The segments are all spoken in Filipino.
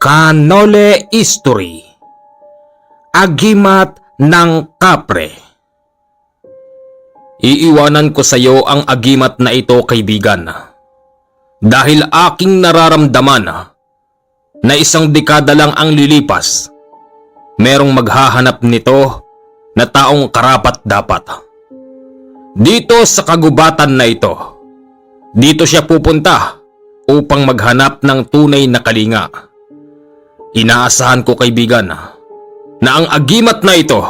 Canole History. Agimat ng Kapre. Iiwanan ko sa iyo ang agimat na ito, kaibigan, dahil aking nararamdaman na isang dekada lang ang lilipas, merong maghahanap nito na taong karapat-dapat. Dito sa kagubatan na ito, dito siya pupunta upang maghanap ng tunay na kalinga. Inaasahan ko, kaibigan, na ang agimat na ito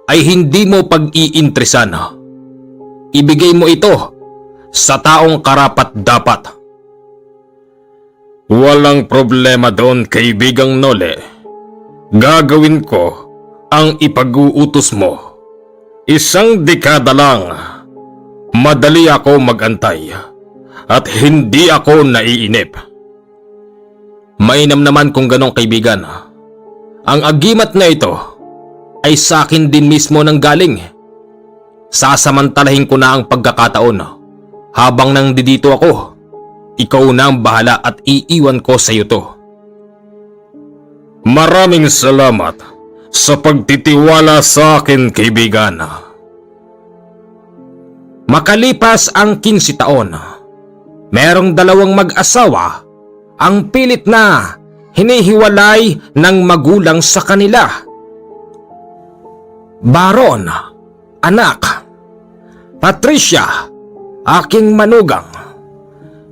ay hindi mo pag-iintresan. Ibigay mo ito sa taong karapat-dapat. Walang problema doon, kaibigang Nole. Gagawin ko ang ipag-uutos mo. Isang dekada lang. Madali ako mag-antay at hindi ako naiinip. Mainam naman kung ganong, kaibigan. Ang agimat na ito ay sa akin din mismo nang galing. Sasamantalahin ko na ang pagkakataon. Habang nandito ako, ikaw na ang bahala at iiwan ko sa iyo to. Maraming salamat sa pagtitiwala sa akin, kaibigan. Makalipas ang 15 taon, merong dalawang mag-asawa ang pilit na hinihiwalay ng magulang sa kanila. Baron, anak. Patricia, aking manugang.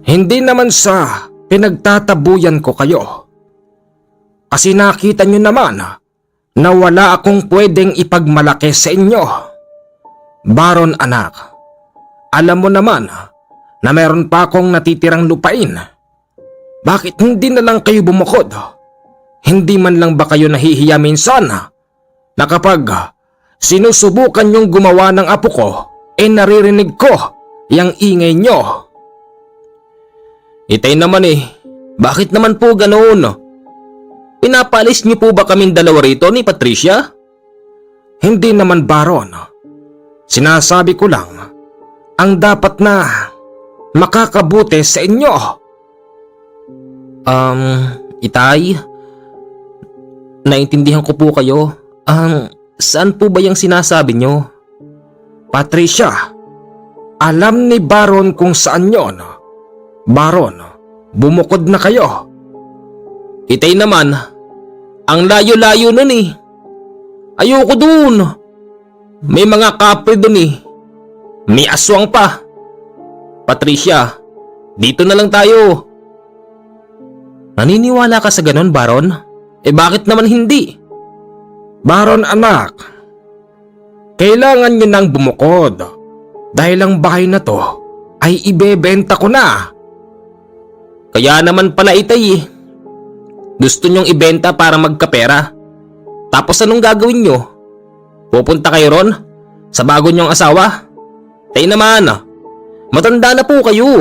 Hindi naman sa pinagtatabuyan ko kayo. Kasi nakita nyo naman na wala akong pwedeng ipagmalaki sa inyo. Baron, anak. Alam mo naman na meron pa akong natitirang lupain. Bakit hindi na lang kayo bumukod? Hindi man lang ba kayo nahihiya minsan na kapag sinusubukan yung gumawa ng apo ko, naririnig ko yung ingay nyo? Itay naman bakit naman po ganoon? Pinapalis niyo po ba kaming dalawa rito ni Patricia? Hindi naman, Baron. Sinasabi ko lang ang dapat na makakabuti sa inyo. Itay, naintindihan ko po kayo. Saan po ba yung sinasabi nyo? Patricia, alam ni Baron kung saan yon. Baron, bumukod na kayo. Itay naman, ang layo-layo nun Ayoko dun. May mga kapre dun May aswang pa. Patricia, dito na lang tayo. Naniniwala ka sa ganon, Baron? Bakit naman hindi? Baron, anak. Kailangan nyo nang bumukod dahil ang bahay na to ay ibebenta ko na. Kaya naman pala, itay Gusto nyong ibenta para magkapera. Tapos anong gagawin nyo? Pupunta kayo ron sa bago nyong asawa? Tay naman, matanda na po kayo.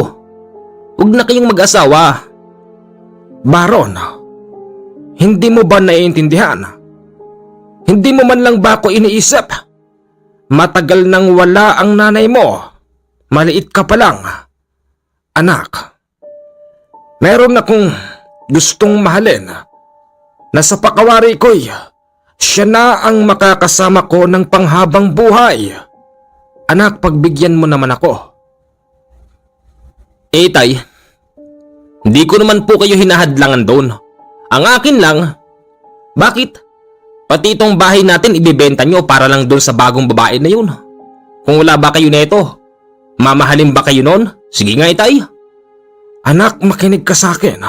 Huwag na kayong mag-asawa. Baron, hindi mo ba naiintindihan? Hindi mo man lang ba ako iniisip? Matagal nang wala ang nanay mo. Maliit ka pa lang. Anak, meron akong gustong mahalin na sa pakawari ko'y siya na ang makakasama ko ng panghabang buhay. Anak, pagbigyan mo naman ako. Tay, hindi ko naman po kayo hinahadlangan doon. Ang akin lang, bakit? Pati itong bahay natin ibibenta nyo para lang doon sa bagong babae na yun. Kung wala ba kayo neto, mamahalin ba kayo nun? Sige nga, itay. Anak, makinig ka sa akin.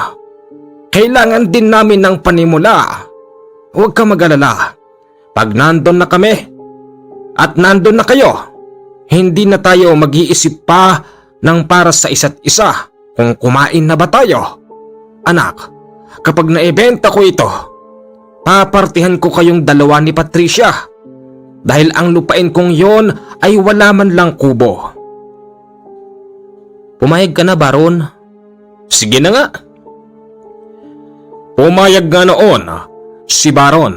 Kailangan din namin ng panimula. Huwag ka mag-alala. Pag nandun na kami at nandun na kayo, hindi na tayo mag-iisip pa ng para sa isa't isa kung kumain na ba tayo. Anak, kapag naibenta ko ito, papartihan ko kayong dalawa ni Patricia dahil ang lupain kong yon ay wala man lang kubo. Pumayag ka na, Baron? Sige na nga. Pumayag nga noon si Baron.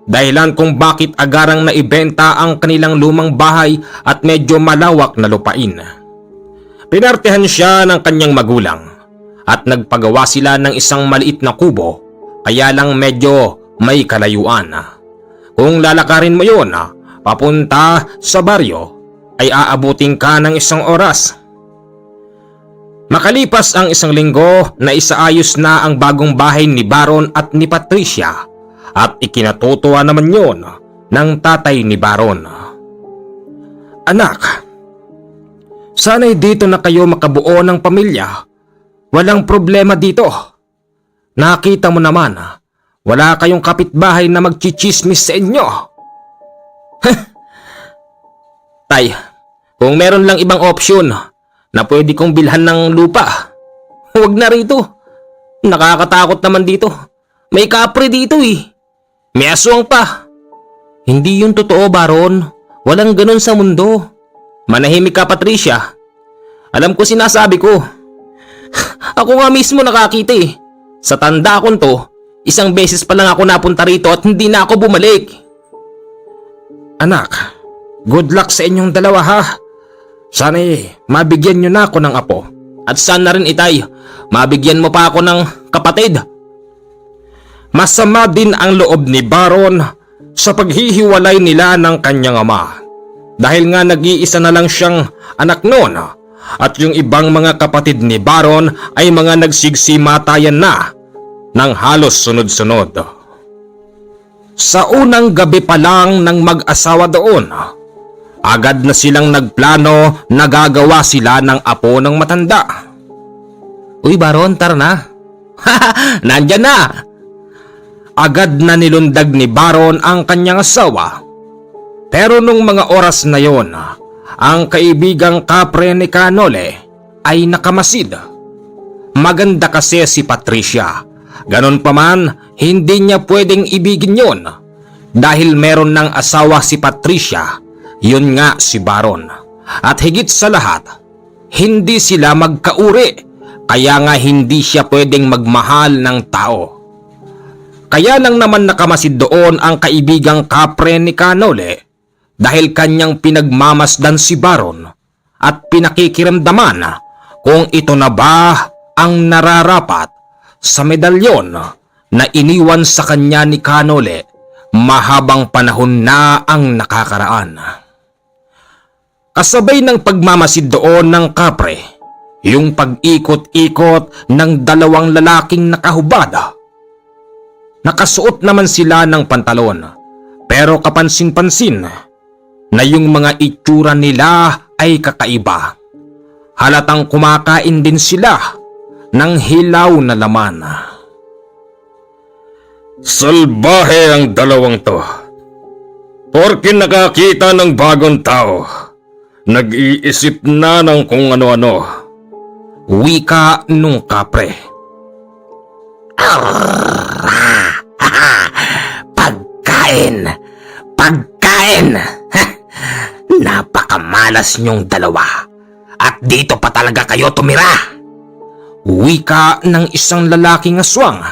Dahilan kung bakit agarang naibenta ang kanilang lumang bahay at medyo malawak na lupain. Pinartihan siya ng kanyang magulang at nagpagawa sila ng isang maliit na kubo kaya lang medyo may kalayuan. Kung lalakarin mo yun papunta sa baryo ay aabutin ka ng 1 oras. Makalipas ang 1 linggo na isaayos na ang bagong bahay ni Baron at ni Patricia at ikinatutuwa naman yun ng tatay ni Baron. Anak, sana'y dito na kayo makabuo ng pamilya. Walang problema dito. Nakita mo naman, wala kayong kapitbahay na magchichismis sa inyo. Tay, kung meron lang ibang opsyon na pwede kong bilhan ng lupa, huwag na rito. Nakakatakot naman dito. May kapre dito eh. May aswang pa. Hindi yun totoo, Baron. Walang ganun sa mundo. Manahimik ka, Patricia. Alam ko sinasabi ko. Ako nga mismo nakakita eh. Sa tanda akong to, 1 beses pa lang ako napunta rito at hindi na ako bumalik. Anak, good luck sa inyong dalawa ha. Sana'y mabigyan nyo na ako ng apo. At sana rin itay, mabigyan mo pa ako ng kapatid. Masama din ang loob ni Baron sa paghihiwalay nila ng kanyang ama. Dahil nga nag-iisa na lang siyang anak noon at yung ibang mga kapatid ni Baron ay mga nagsigsimatayan na ng halos sunod-sunod. Sa unang gabi pa lang ng mag-asawa doon, agad na silang nagplano na gagawa sila ng apo ng matanda. Uy Baron, tara na. Nandyan na! Agad na nilundag ni Baron ang kanyang asawa. Pero nung mga oras na yon, ang kaibigang kapre ni Canole ay nakamasid. Maganda kasi si Patricia. Ganon pa man, hindi niya pwedeng ibigin yon. Dahil meron ng asawa si Patricia, yun nga si Baron. At higit sa lahat, hindi sila magkauri. Kaya nga hindi siya pwedeng magmahal ng tao. Kaya lang naman nakamasid doon ang kaibigang kapre ni Canole dahil kanyang pinagmamasdan si Baron at pinakikiramdaman kung ito na ba ang nararapat sa medalyon na iniwan sa kanya ni Canole mahabang panahon na ang nakakaraan. Kasabay ng pagmamasid doon ng kapre, yung pag-ikot-ikot ng 2 lalaking nakahubad. Nakasuot naman sila ng pantalon, pero kapansin-pansin na yung mga itsura nila ay kakaiba. Halatang kumakain din sila ng hilaw na laman. Salbahe ang 2 to. Porke nakakita ng bagong tao, nag-iisip na ng kung ano-ano. Wika nung kapre. Pagkain! Pagkain! Napakamalas niyong 2 at dito pa talaga kayo tumira. Wika ng isang lalaking aswang.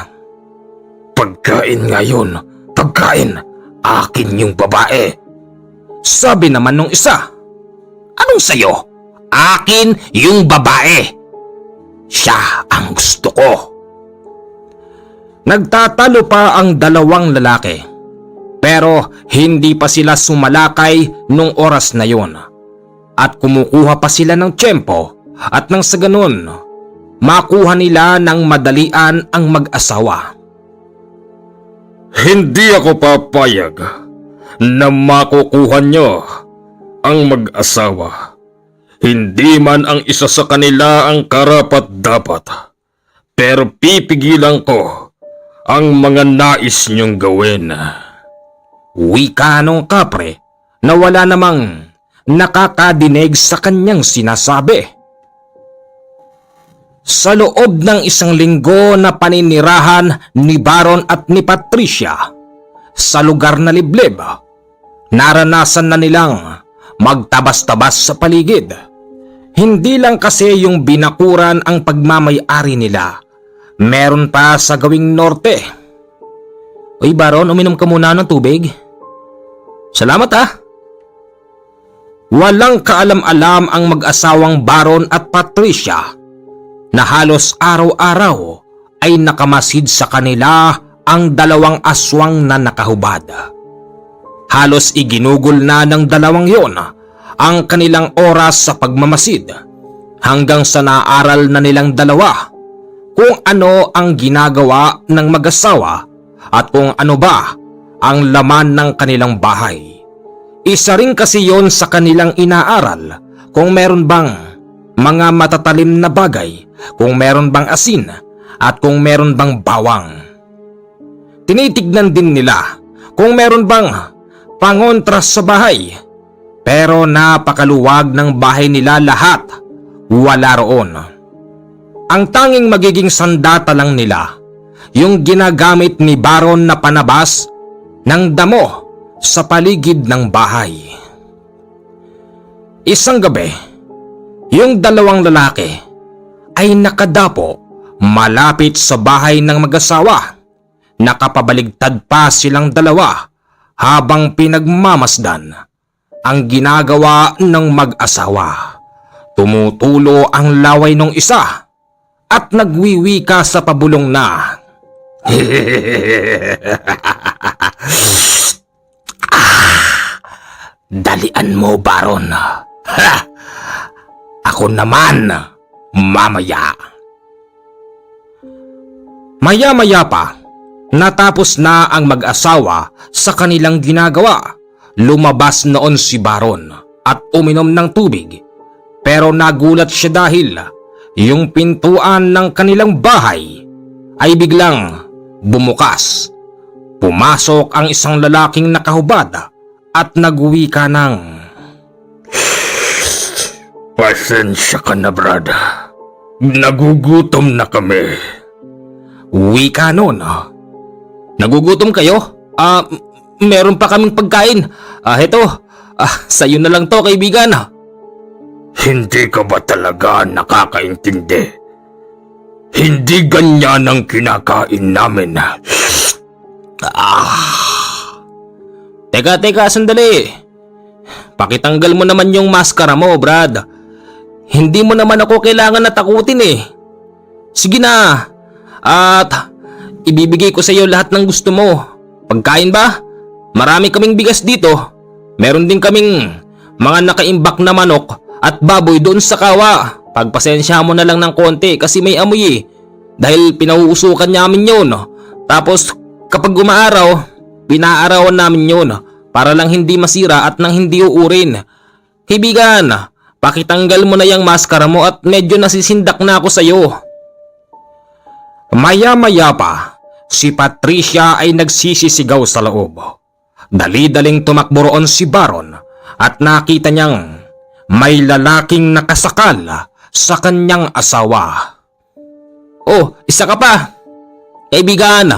Pagkain ngayon, pagkain, akin yung babae. Sabi naman nung isa. Anong sayo? Akin yung babae. Siya ang gusto ko. Nagtatalo pa ang 2 lalaki. Pero hindi pa sila sumalakay nung oras na yon. At kumukuha pa sila ng tiyempo at nang sa ganun, makuha nila ng madalian ang mag-asawa. Hindi ako papayag na makukuha nyo ang mag-asawa. Hindi man ang isa sa kanila ang karapat-dapat. Pero pipigilan ko ang mga nais nyong gawin. Wika nung kapre na wala namang nakakadinig sa kanyang sinasabi. Sa loob ng 1 linggo na paninirahan ni Baron at ni Patricia sa lugar na liblib, naranasan na nilang magtabas-tabas sa paligid. Hindi lang kasi yung binakuran ang pagmamay-ari nila, meron pa sa gawing norte. Uy Baron, uminom ka muna ng tubig. Salamat ha. Walang kaalam-alam ang mag-asawang Baron at Patricia na halos araw-araw ay nakamasid sa kanila ang dalawang aswang na nakahubad. Halos iginugol na ng dalawang yon ang kanilang oras sa pagmamasid hanggang sa naaral na nilang dalawa kung ano ang ginagawa ng mag-asawa at kung ano ba ang laman ng kanilang bahay. Isa rin kasi yon sa kanilang inaaral kung meron bang mga matatalim na bagay, kung meron bang asin at kung meron bang bawang. Tinitignan din nila kung meron bang pangontras sa bahay, pero napakaluwag ng bahay nila lahat, wala roon. Ang tanging magiging sandata lang nila yung ginagamit ni Baron na panabas ng damo sa paligid ng bahay. Isang gabi, yung dalawang lalaki ay nakadapo malapit sa bahay ng mag-asawa. Nakapabaligtad pa silang dalawa habang pinagmamasdan ang ginagawa ng mag-asawa. Tumutulo ang laway ng isa at nagwiwika sa pabulong na, "Dalian mo, Baron. Ha! Ako naman, mamaya." Maya-maya pa, natapos na ang mag-asawa sa kanilang ginagawa. Lumabas noon si Baron at uminom ng tubig, pero nagulat siya dahil yung pintuan ng kanilang bahay ay biglang bumukas. Pumasok ang isang lalaking nakahubad at nagwika ng, "Pasensya ka na, Brad. Nagugutom na kami." Wika nun, "Nagugutom kayo? Meron pa kaming pagkain. Heto, sa'yo na lang to, kaibigan." Hindi ka ba talaga nakakaintindi? Hindi ganyan ang kinakain namin. Teka, sandali. Pakitanggal mo naman yung maskara mo, Brad. Hindi mo naman ako kailangan na takutin eh. Sige na, at ibibigay ko sa iyo lahat ng gusto mo. Pagkain ba? Marami kaming bigas dito. Meron din kaming mga nakaimbak na manok at baboy doon sa kawa. Pagpasensya mo na lang ng konti kasi may amoy eh. Dahil pinauusukan namin yun. Tapos kapag umaaraw, pinaarawan namin yun para lang hindi masira at nang hindi uurin. Kaibigan, pakitanggal mo na yung maskara mo at medyo nasisindak na ako sa'yo. Maya-maya pa, si Patricia ay nagsisisigaw sa loob. Dali-daling tumakbo roon si Baron at nakita niyang may lalaking nakasakal sa kanyang asawa. "Oh, isa ka pa. Kaibigan,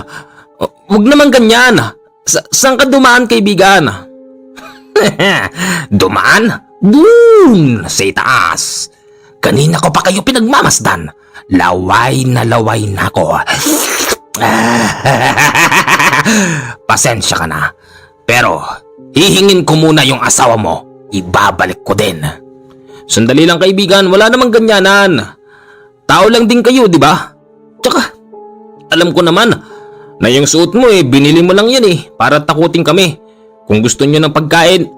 wag naman ganyan. Saan ka dumaan, kaibigan?" Dumaan? Doon sa itaas. Kanina ko pa kayo pinagmamasdan. Laway na ako. Pasensya ka na. Pero hihingin ko muna yung asawa mo. Ibabalik ko din. Sandali lang, kaibigan, wala namang ganyanan. Tao lang din kayo, di ba? Tsaka, alam ko naman na yung suot mo binili mo lang yan para takutin kami. Kung gusto nyo ng pagkain,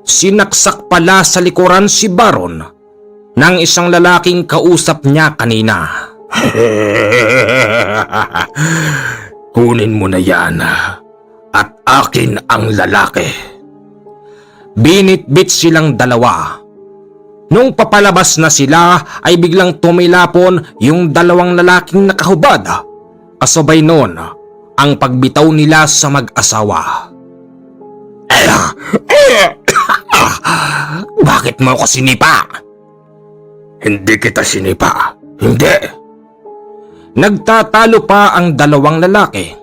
Sinaksak pala sa likuran si Baron ng isang lalaking kausap niya kanina. Kunin mo na yan at akin ang lalaki. Binitbit silang dalawa. Nung papalabas na sila ay biglang tumilapon yung dalawang lalaking nakahubad. Kasabay nun ang pagbitaw nila sa mag-asawa. Bakit mo ako sinipa? Hindi kita sinipa. Hindi. Nagtatalo pa ang dalawang lalaki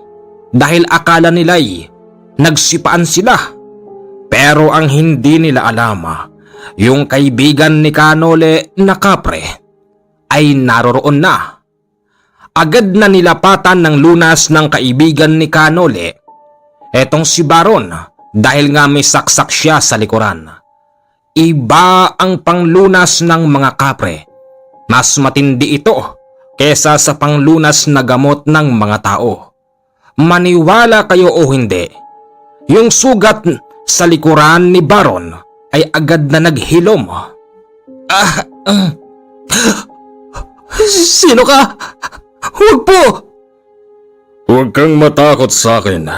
dahil akala nila'y nagsipaan sila. Pero ang hindi nila alam, yung kaibigan ni Kanole na kapre ay naroroon na. Agad na nilapatan ng lunas ng kaibigan ni Kanole etong si Baron dahil nga may saksak siya sa likuran. Iba ang panglunas ng mga kapre. Mas matindi ito kesa sa panglunas na gamot ng mga tao. Maniwala kayo o hindi, yung sugat sa likuran ni Baron ay agad na naghilom. Sino ka? Huwag po! Huwag kang matakot sa akin.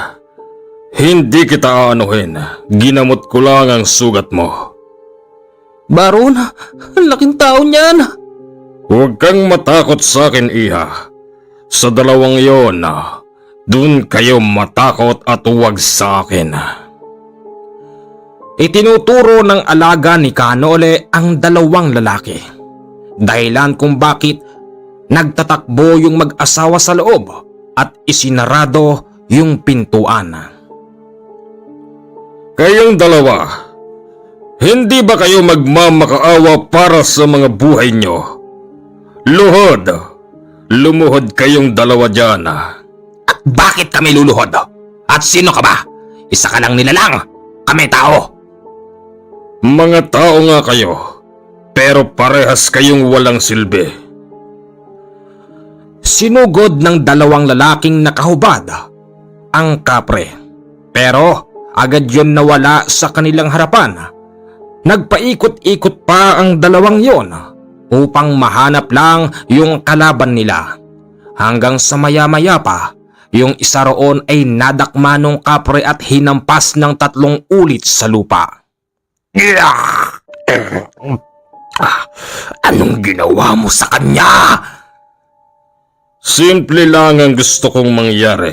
Hindi kita aanuhin. Ginamot ko lang ang sugat mo. Baron, ang laking tao niyan. Huwag kang matakot sa akin, Iha. Sa dalawang yon, dun kayo matakot at huwag sa akin. Itinuturo ng alaga ni Kanole ang dalawang lalaki. Dahilan kung bakit nagtatakbo yung mag-asawa sa loob at isinarado yung pintuan. Kayong dalawa, hindi ba kayo magmamakaawa para sa mga buhay nyo? Lumuhod kayong dalawa dyan. At bakit kami luluhod? At sino ka ba? Isa ka lang nilalang. Kami tao. Mga tao nga kayo, pero parehas kayong walang silbi. Sinugod ng dalawang lalaking nakahubad ang kapre. Pero agad yun nawala sa kanilang harapan. Nagpaikot-ikot pa ang dalawang yon upang mahanap lang yung kalaban nila. Hanggang sa maya-maya pa, yung isa roon ay nadakma ng kapre at hinampas ng 3 ulit sa lupa. Anong ginawa mo sa kanya? Simple lang ang gusto kong mangyari.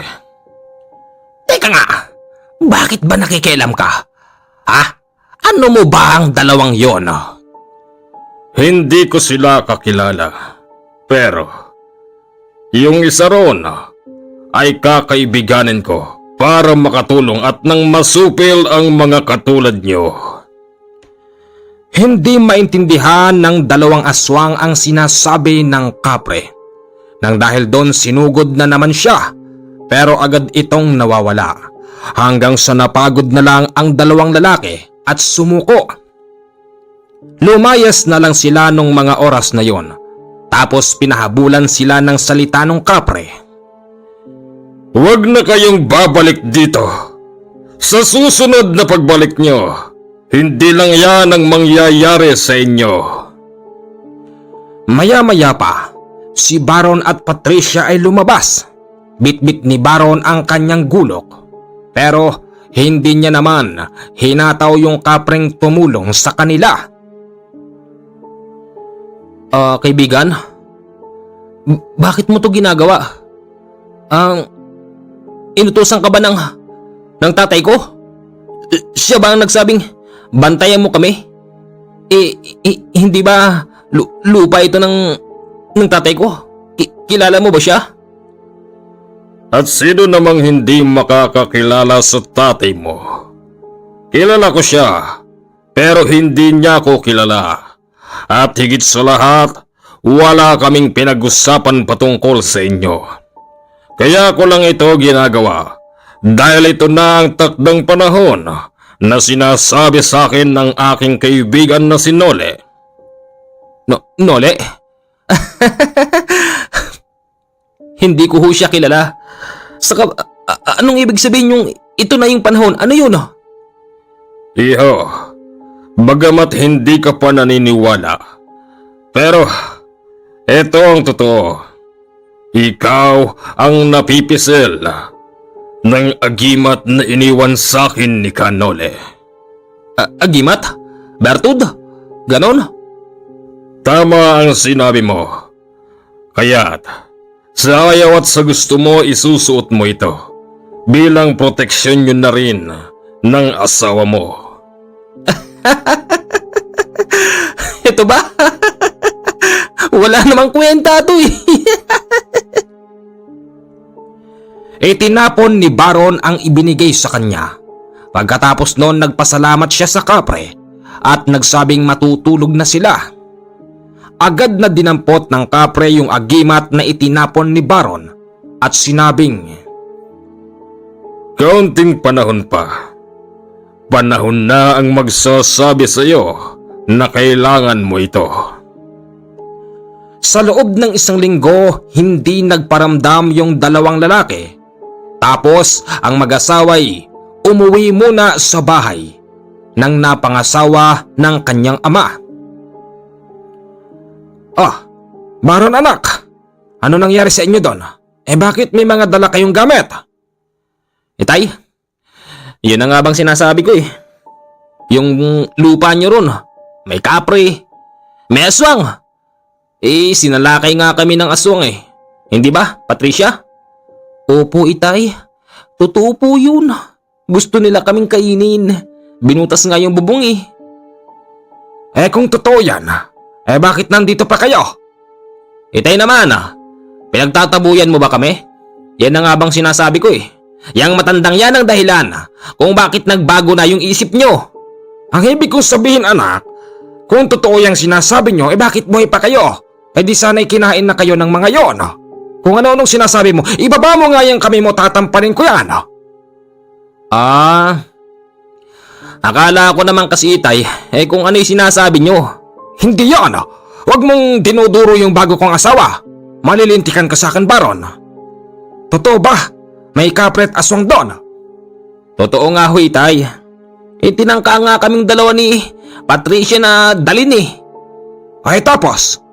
Teka nga, bakit ba nakikialam ka? Ha? Ano mo ba ang dalawang yon? Hindi ko sila kakilala. Pero, yung isa roon ay kakaibiganin ko para makatulong at nang masupil ang mga katulad nyo. Hindi maintindihan ng dalawang aswang ang sinasabi ng kapre. Nang dahil doon sinugod na naman siya, pero agad itong nawawala. Hanggang sa napagod na lang ang dalawang lalaki at sumuko. Lumayas na lang sila nung mga oras na yon. Tapos pinahabulan sila ng salita ng kapre. Huwag na kayong babalik dito. Sa susunod na pagbalik nyo, hindi lang yan ang mangyayari sa inyo. Maya-maya pa, si Baron at Patricia ay lumabas. Bitbit ni Baron ang kanyang gulok. Pero hindi niya naman hinataw yung kapreng tumulong sa kanila. Kaibigan? Bakit mo to ginagawa? Inutusan ka ba ng tatay ko? Siya ba ang nagsabing bantayan mo kami? Hindi ba lupa ito ng tatay ko? Kilala mo ba siya? At sino namang hindi makakakilala sa tatay mo? Kilala ko siya, pero hindi niya ako kilala. At higit sa lahat, wala kaming pinag-usapan patungkol sa inyo. Kaya ko lang ito ginagawa dahil ito na ang takdang panahon na sinasabi sa akin ng aking kaibigan na si Nole. Nole? Hindi ko ho siya kilala. Saka, anong ibig sabihin yung ito na yung panahon? Ano yun? Iho, bagamat hindi ka pa naniniwala, pero ito ang totoo. Ikaw ang napipisil ng agimat na iniwan sa akin ni Kanole. Agimat? Bertud? Ganon? Tama ang sinabi mo. Kaya't sa ayaw at sa gusto mo isusuot mo ito bilang proteksyon yun na rin ng asawa mo. Ito ba? Wala namang kwenta to eh. Tinapon ni Baron ang ibinigay sa kanya. Pagkatapos noon nagpasalamat siya sa kapre at nagsabing matutulog na sila. Agad na dinampot ng kapre yung agimat na itinapon ni Baron at sinabing, Kaunting panahon pa. Panahon na ang magsasabi sa iyo na kailangan mo ito. Sa loob ng 1 linggo, hindi nagparamdam yung dalawang lalaki. Tapos ang mag-asawa'y umuwi muna sa bahay ng napangasawa ng kanyang ama. Baron anak, ano nangyari sa inyo doon? Bakit may mga dala kayong gamit? Itay, yun na nga bang sinasabi ko eh. Yung lupa nyo ron, may kapre, may aswang. Sinalakay nga kami ng aswang eh. Hindi ba, Patricia? Opo, Itay. Totoo po yun. Gusto nila kaming kainin. Binutas nga yung bubong eh. Kung totoo yan, bakit nandito pa kayo? Itay naman pinagtatabuyan mo ba kami? Yan na nga bang sinasabi ko eh. Yang matandang yan ang dahilan kung bakit nagbago na yung isip nyo. Ang ibig kong sabihin anak, kung totoo yung sinasabi nyo, bakit buhay pa kayo? Di sana'y kinain na kayo ng mga yon. Kung ano-anong sinasabi mo, ibaba mo nga yung kami mo, tatampanin ko yan. Akala ko naman kasi Itay, kung ano yung sinasabi nyo. Hindi yan. Huwag mong dinuduro yung bago kong asawa. Malilintikan ka sa akin, Baron. Totoo ba? May kapret aswang doon? Totoo nga ho, Itay. Tinangka nga kaming dalawa ni Patricia na dalin eh. Tapos?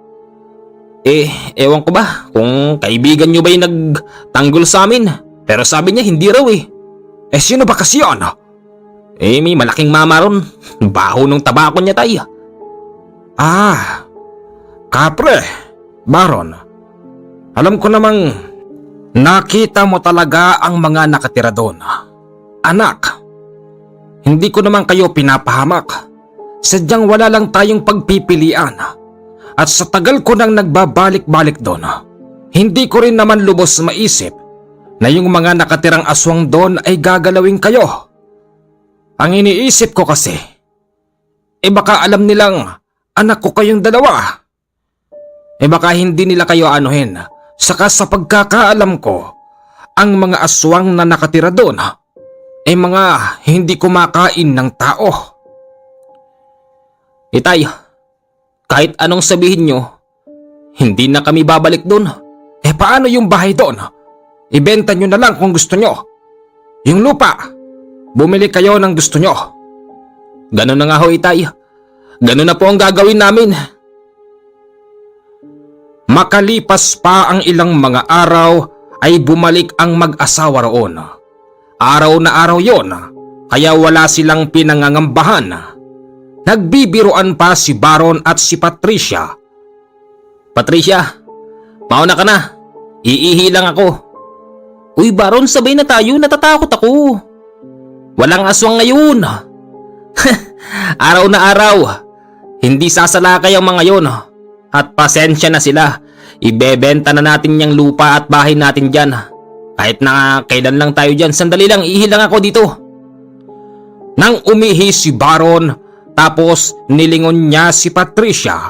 Ewan ko ba kung kaibigan nyo ba yung nagtanggol sa amin. Pero sabi niya hindi raw eh. Sino ba kasi yun? May malaking mama ron. Baho nung tabako niya, Tay. Kapre, Baron. Alam ko namang nakita mo talaga ang mga nakatira doon. Anak, hindi ko naman kayo pinapahamak. Sadyang wala lang tayong pagpipilian. At sa tagal ko nang nagbabalik-balik doon, hindi ko rin naman lubos maisip na yung mga nakatirang aswang doon ay gagalawin kayo. Ang iniisip ko kasi, baka alam nilang anak ko kayong dalawa. Baka hindi nila kayo anuhin. Saka sa pagkakaalam ko, ang mga aswang na nakatira doon mga hindi kumakain ng tao. Itay, kahit anong sabihin nyo, hindi na kami babalik doon. Paano yung bahay doon? Ibenta nyo na lang kung gusto nyo. Yung lupa, bumili kayo ng gusto nyo. Ganun na nga ho, Itay. Ganun na po ang gagawin namin. Makalipas pa ang ilang mga araw ay bumalik ang mag-asawa roon. Araw na araw yon, kaya wala silang pinangangambahan. Nagbibiruan pa si Baron at si Patricia. Patricia, mauna ka na. Iihi lang ako. Uy Baron, sabay na tayo. Natatakot ako. Walang aswang ngayon. Araw na araw. Hindi sasalakay ang mga yon. At pasensya na sila. Ibebenta na natin yung lupa at bahay natin dyan. Kahit na kailan lang tayo dyan. Sandali lang, ihi lang ako dito. Nang umihi si Baron, tapos nilingon niya si Patricia,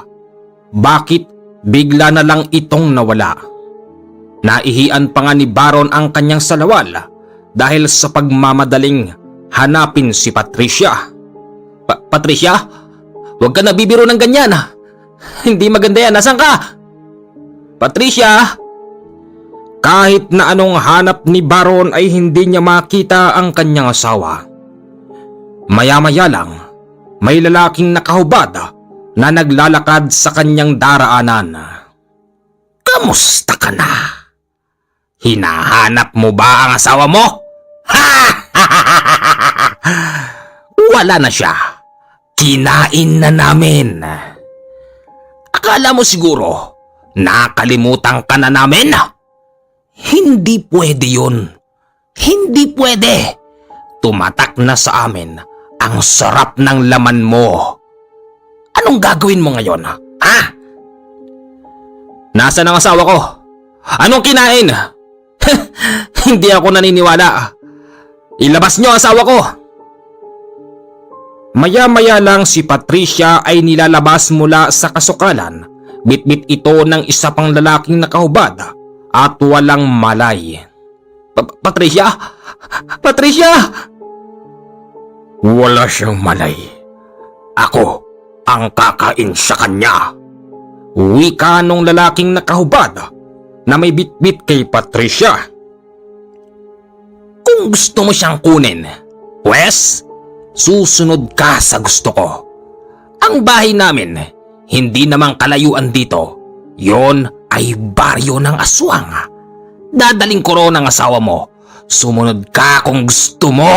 bakit bigla na lang itong nawala? Naihian pa nga ni Baron ang kanyang salawal dahil sa pagmamadaling hanapin si Patricia. Patricia, huwag ka nabibiro ng ganyan. Hindi maganda yan. Nasaan ka? Patricia! Kahit na anong hanap ni Baron ay hindi niya makita ang kanyang asawa. Maya-maya lang, may lalaking nakahubad na naglalakad sa kanyang daraanan. Kamusta ka na? Hinahanap mo ba ang asawa mo? Wala na siya. Kinain na namin. Akala mo siguro nakalimutan ka na namin? Hindi pwede yun. Hindi pwede. Tumatak na sa amin ang sarap ng laman mo. Anong gagawin mo ngayon? Ha? Nasaan ang asawa ko? Anong kinain? Hindi ako naniniwala. Ilabas niyo ang asawa ko. Maya-maya lang si Patricia ay nilalabas mula sa kasukalan. Bitbit ito ng isa pang lalaking nakahubad at walang malay. Patricia? Patricia! Wala siyang malay. Ako ang kakain sa kanya. Wika nung lalaking nakahubad na may bitbit kay Patricia. Kung gusto mo siyang kunin, pwes, susunod ka sa gusto ko. Ang bahay namin, hindi namang kalayuan dito. Yon ay baryo ng aswang. Dadaling ko roon ang asawa mo. Sumunod ka kung gusto mo.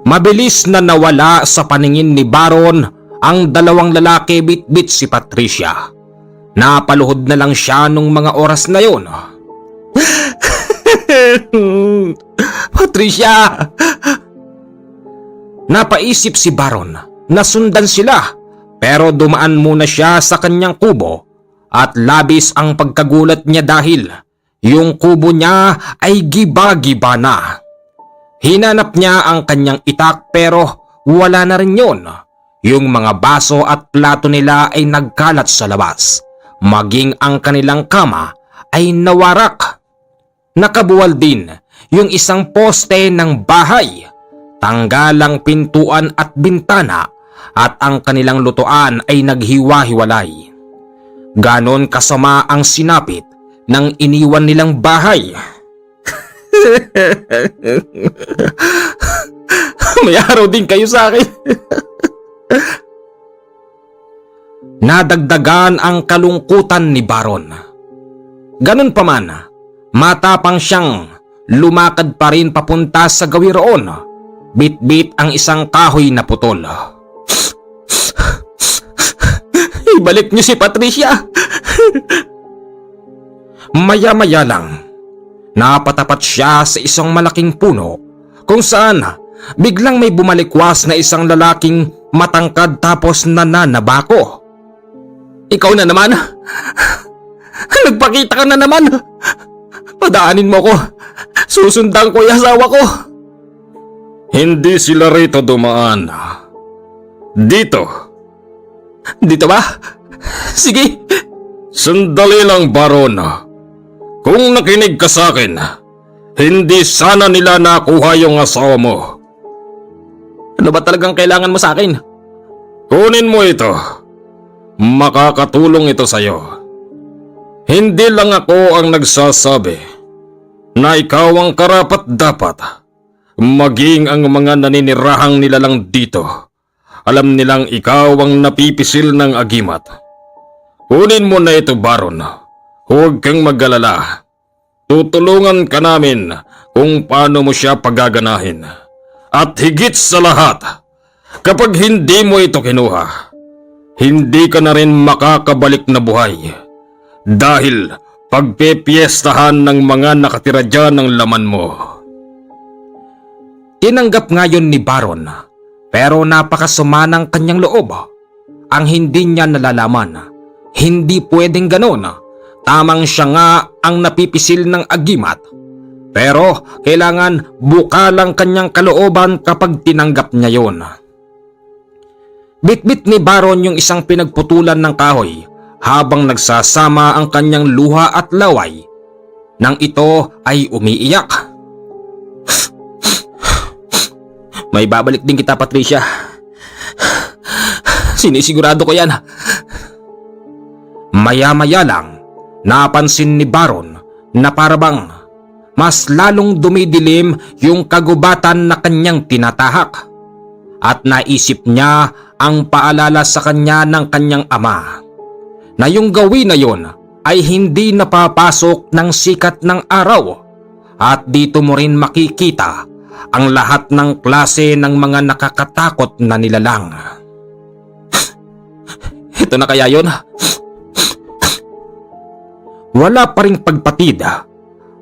Mabilis na nawala sa paningin ni Baron ang dalawang lalaki bitbit si Patricia. Napaluhod na lang siya nung mga oras na yon. Patricia! Napaisip si Baron na sundan sila, pero dumaan muna siya sa kanyang kubo at labis ang pagkagulat niya dahil yung kubo niya ay giba-giba na. Hinanap niya ang kanyang itak pero wala na rin yun. Yung mga baso at plato nila ay nagkalat sa labas. Maging ang kanilang kama ay nawarak. Nakabuwal din yung isang poste ng bahay. Tanggalang pintuan at bintana at ang kanilang lutuan ay naghiwa-hiwalay. Ganon kasama ang sinapit ng iniwan nilang bahay. May araw din kayo sa akin. Nadagdagan ang kalungkutan ni Baron. Ganon pa man, matapang siyang lumakad pa rin papunta sa gawiroon. Bit-bit ang isang kahoy na putol. Ibalik niyo si Patricia. Maya-maya lang, napatapat siya sa isang malaking puno kung saan biglang may bumalikwas na isang lalaking matangkad tapos nananabako. Ikaw na naman? Nagpakita ka na naman. Padaanin mo ko. Susundan ko yung asawa ko. Hindi sila rito dumaan. Dito. Dito ba? Sige. Sandali lang, Baron. Kung nakinig ka sa akin, hindi sana nila nakuha yung asawa mo. Ano ba talagang kailangan mo sa akin? Kunin mo ito. Makakatulong ito sa'yo. Hindi lang ako ang nagsasabi na ikaw ang karapat-dapat. Maging ang mga naninirahang nilalang dito. Alam nilang ikaw ang napipisil ng agimat. Kunin mo na ito, Baron. Huwag kang mag-alala. Tutulungan ka namin kung paano mo siya pagaganahin. At higit sa lahat, kapag hindi mo ito kinuha, hindi ka na rin makakabalik na buhay. Dahil pagpepiestahan ng mga nakatira dyan ng laman mo. Tinanggap ngayon ni Baron, pero napakasama ng kanyang loob. Ang hindi niya nalalaman, hindi pwedeng ganon. Tamang siya nga ang napipisil ng agimat. Pero kailangan buka lang kanyang kalooban kapag tinanggap niya yon. Bitbit ni Baron yung isang pinagputulan ng kahoy habang nagsasama ang kanyang luha at laway. Nang ito ay umiiyak. May babalik din kita, Patricia. Sinisigurado ko yan. Maya-maya lang, napansin ni Baron na parabang mas lalong dumidilim yung kagubatan na kanyang tinatahak. At naisip niya ang paalala sa kanya ng kanyang ama na yung gawin na yon ay hindi napapasok ng sikat ng araw at dito mo rin makikita ang lahat ng klase ng mga nakakatakot na nilalang. Ito na kaya yon? Wala pa ring pagpatid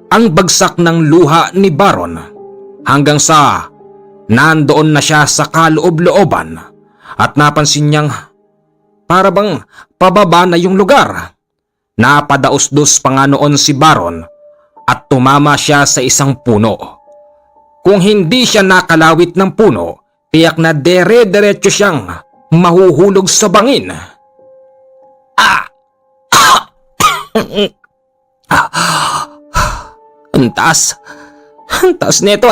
ang bagsak ng luha ni Baron hanggang sa nandoon na siya sa kaloob-looban at napansin niyang parabang pababa na yung lugar. Napadaos-dos pa nga noon si Baron at tumama siya sa isang puno. Kung hindi siya nakalawit ng puno, tiyak na dere-derecho siyang mahuhulog sa bangin. Ang taas nito .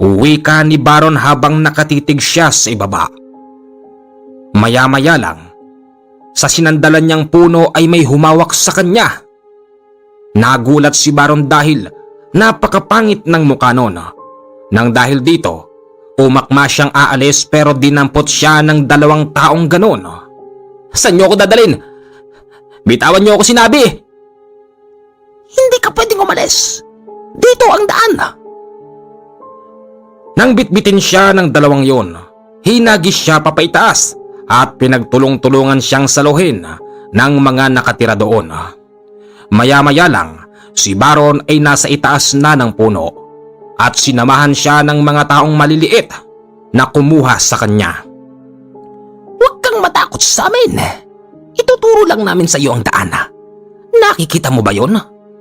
Wika ni Baron habang nakatitig siya sa ibaba. Maya-maya lang, sa sinandalan niyang puno ay may humawak sa kanya. Nagulat si Baron dahil napakapangit ng mukha noon. Nang dahil dito, umakma siyang aalis pero dinampot siya ng 2 taong ganon. "Saan niyo ako dadalhin? Bitawan niyo ako sinabi!" Hindi ka pwedeng umalis. Dito ang daan. Nang bitbitin siya ng 2 yon, hinagis siya papaitaas at pinagtulong-tulungan siyang saluhin ng mga nakatira doon. Maya-maya lang, si Baron ay nasa itaas na ng puno at sinamahan siya ng mga taong maliliit na kumuha sa kanya. Huwag kang matakot sa amin. Ituturo lang namin sa iyo ang daan. Nakikita mo ba yon?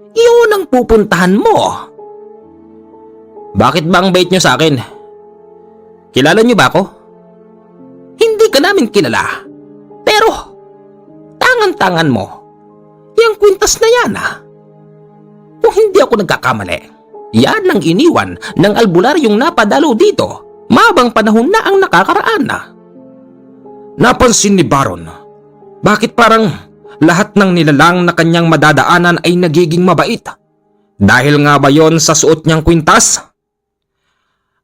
Yun ang pupuntahan mo. Bakit ba ang bait niyo sa akin? Kilala niyo ba ako? Hindi ka namin kilala. Pero, tangan-tangan mo. Yang kwintas na yan Kung hindi ako nagkakamali, yan ang iniwan ng albularyong napadalo dito. Mabang panahon na ang nakakaraan Napansin ni Baron, bakit parang lahat ng nilalang na kanyang madadaanan ay nagiging mabait? Dahil nga ba yon sa suot niyang kwintas?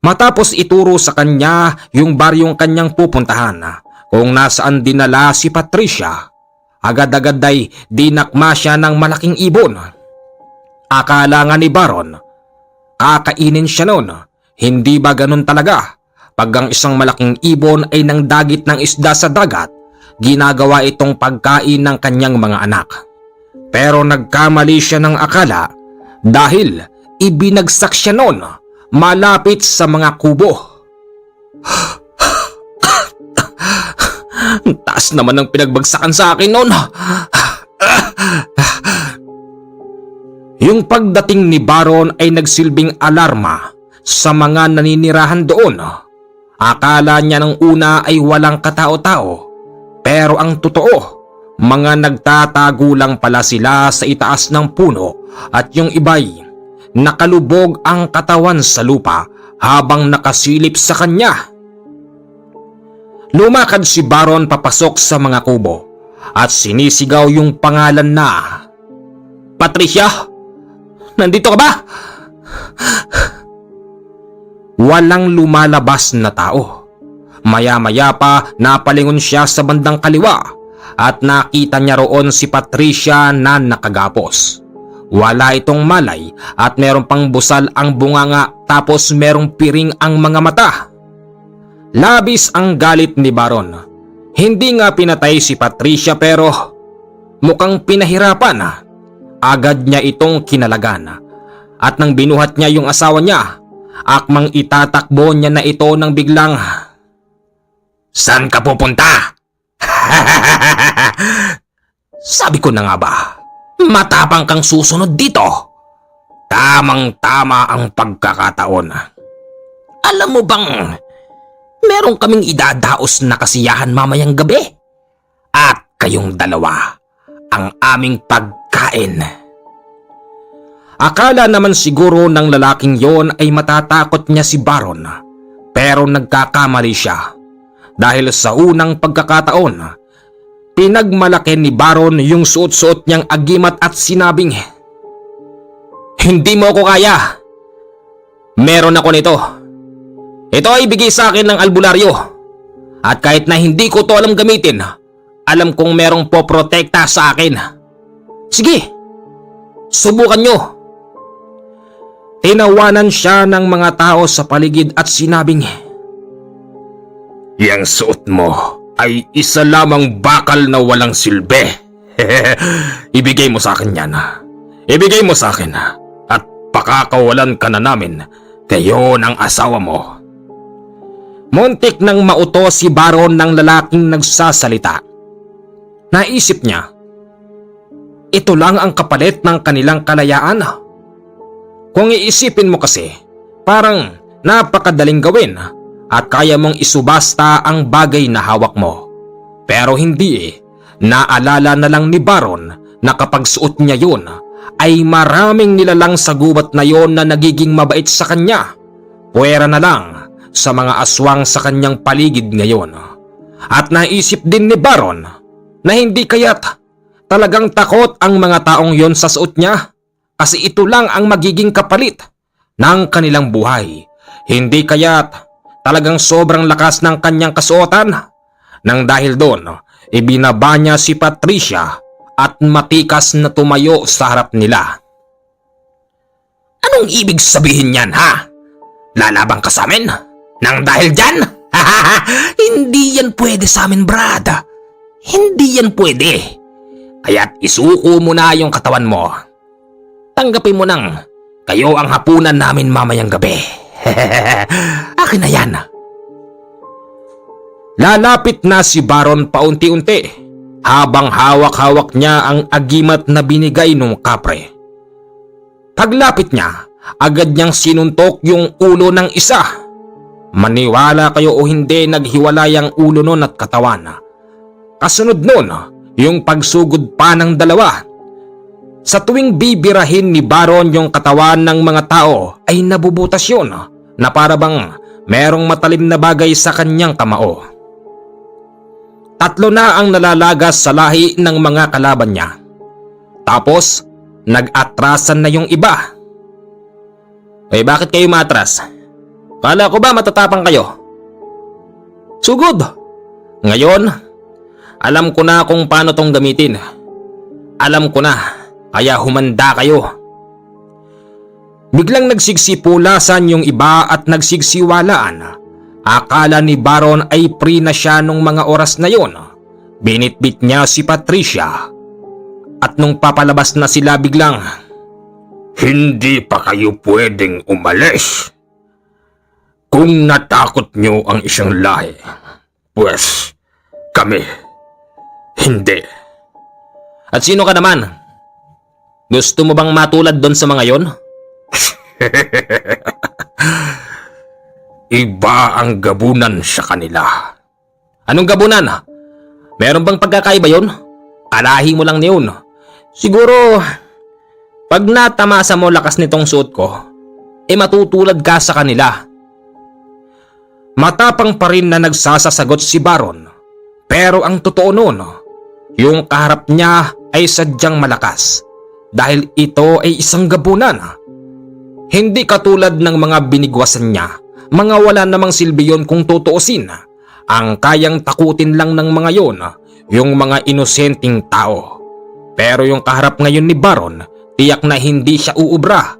Matapos ituro sa kanya yung baryong kanyang pupuntahan kung nasaan dinala si Patricia, agad-agad ay dinakma siya ng malaking ibon. Akala nga ni Baron, kakainin siya noon. Hindi ba ganun talaga? Pag ang isang malaking ibon ay nangdagit ng isda sa dagat, ginagawa itong pagkain ng kanyang mga anak. Pero nagkamali siya ng akala dahil ibinagsak siya noon malapit sa mga kubo. Taas naman ng pinagbagsakan sa akin noon. Yung pagdating ni Baron ay nagsilbing alarma sa mga naninirahan doon. Akala niya ng una ay walang katao-tao, pero ang totoo, mga nagtatago lang pala sila sa itaas ng puno at yung iba'y nakalubog ang katawan sa lupa habang nakasilip sa kanya. Lumakad si Baron papasok sa mga kubo at sinisigaw yung pangalan na, "Patricia! Nandito ka ba?" Walang lumalabas na tao. Maya-maya pa napalingon siya sa bandang kaliwa at nakita niya roon si Patricia na nakagapos. Wala itong malay at meron pang busal ang bunganga tapos merong piring ang mga mata. Labis ang galit ni Baron. Hindi nga pinatay si Patricia pero mukhang pinahirapan. Agad niya itong kinalagan. At nang binuhat niya yung asawa niya, akmang itatakbo niya na ito nang biglang, "Saan ka pupunta?" Sabi ko na nga ba, matapang kang susunod dito. Tamang-tama ang pagkakataon. Alam mo bang, meron kaming idadaos na kasiyahan mamayang gabi. At kayong dalawa, ang aming pagkain. Akala naman siguro ng lalaking yon ay matatakot niya si Baron, pero nagkakamali siya. Dahil sa unang pagkakataon, pinagmalaki ni Baron yung suot-suot niyang agimat at sinabing, "Hindi mo ako kaya. Meron ako nito. Ito ay bigay sa akin ng albularyo. At kahit na hindi ko to alam gamitin, alam kong merong poprotekta sa akin. Sige, subukan nyo." Tinawanan siya ng mga tao sa paligid at sinabing, Yang suot mo ay isa lamang bakal na walang silbi. Ibigay mo sa akin yan. Ibigay mo sa akin at pakakawalan ka na namin kayo ng asawa mo. Muntik nang mauto si Baron ng lalaking nagsasalita. Naisip niya, ito lang ang kapalit ng kanilang kalayaan. Kung iisipin mo kasi, parang napakadaling gawin at kaya mong isubasta ang bagay na hawak mo. Pero hindi Naalala na lang ni Baron na kapag suot niya yun, ay maraming nilalang sa gubat na yon na nagiging mabait sa kanya. puwera na lang sa mga aswang sa kanyang paligid ngayon. At naisip din ni Baron na hindi kaya't talagang takot ang mga taong yon sa suot niya kasi ito lang ang magiging kapalit ng kanilang buhay. Hindi kaya't talagang sobrang lakas ng kanyang kasuotan nang dahil doon ibinaba niya si Patricia at matikas na tumayo sa harap nila. Anong ibig sabihin yan, ha? Lalabang ka sa amin? Nang dahil dyan? Hindi yan pwede sa amin, Brad. Hindi yan pwede. Kaya't isuko mo na yung katawan mo. Tanggapin mo nang kayo ang hapunan namin mamayang gabi. Akin na yan. Lalapit na si Baron paunti-unti habang hawak-hawak niya ang agimat na binigay nung kapre. Paglapit niya, agad niyang sinuntok yung ulo ng isa. Maniwala kayo o hindi, naghiwalay ang ulo nun at katawan. Kasunod nun, yung pagsugod pa ng dalawa. Sa tuwing bibirahin ni Baron yung katawan ng mga tao ay nabubutas yun na para bang merong matalim na bagay sa kanyang kamao. 3 na ang nalalagas sa lahi ng mga kalaban niya. Tapos, nag-atrasan na yung iba. Bakit kayo matras? Kala ko ba matatapang kayo? Sugod! Ngayon, alam ko na kung paano tong gamitin. Alam ko na, kaya humanda kayo. Biglang nagsigsipulasan yung iba at nagsigsiwalaan. Akala ni Baron ay free na siya nung mga oras na yon. Binitbit niya si Patricia. At nung papalabas na sila biglang, Hindi pa kayo pwedeng umalis. Kung natakot nyo ang isang lahi, pues kami, hindi. At sino ka naman? Gusto mo bang matulad doon sa mga yon? Iba ang gabunan sa kanila. Anong gabunan? Meron bang pagkakaiba yon? Alahi mo lang niyon. Siguro, pag natamasa mo lakas nitong suot ko, matutulad ka sa kanila. Matapang pa rin na nagsasasagot si Baron. Pero ang totoo noon, yung kaharap niya ay sadyang malakas. Dahil ito ay isang gabunan. Hindi katulad ng mga binigwasan niya. Mga wala namang silbi yun kung tutuusin. Ang kayang takutin lang ng mga yon, yung mga inosenteng tao. Pero yung kaharap ngayon ni Baron, tiyak na hindi siya uubra.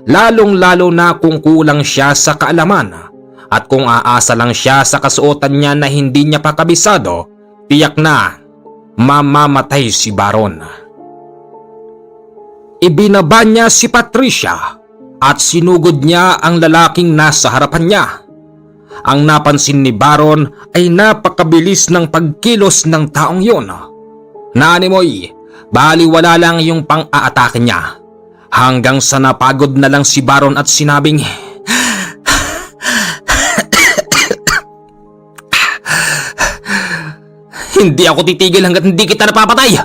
Lalong-lalo na kung kulang siya sa kaalaman. At kung aasa lang siya sa kasuotan niya na hindi niya pa kabisado, tiyak na mamamatay si Baron. Ibinaba niya si Patricia at sinugod niya ang lalaking nasa harapan niya. Ang napansin ni Baron ay napakabilis ng pagkilos ng taong yon. Naanimoy, baliwala lang yung pang-aatake niya. Hanggang sa napagod na lang si Baron at sinabing, Hindi ako titigil hanggat hindi kita napapatay.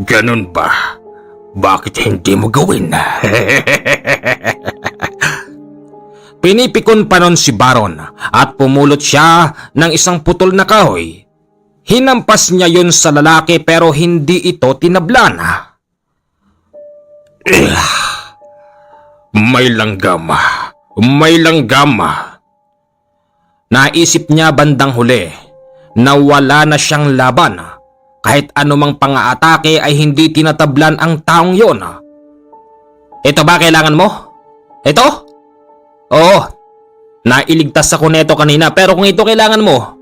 Ganun ba? Bakit hindi mo gawin? Pinipikon pa nun si Baron at pumulot siya ng isang putol na kahoy. Hinampas niya yun sa lalaki pero hindi ito tinablan. May langgam. May langgam. Naisip niya bandang huli na wala na siyang laban. Kahit anumang pang-aatake ay hindi tinatablan ang taong yon. Ito ba kailangan mo? Ito? Oo. Nailigtas ako neto kanina pero kung ito kailangan mo,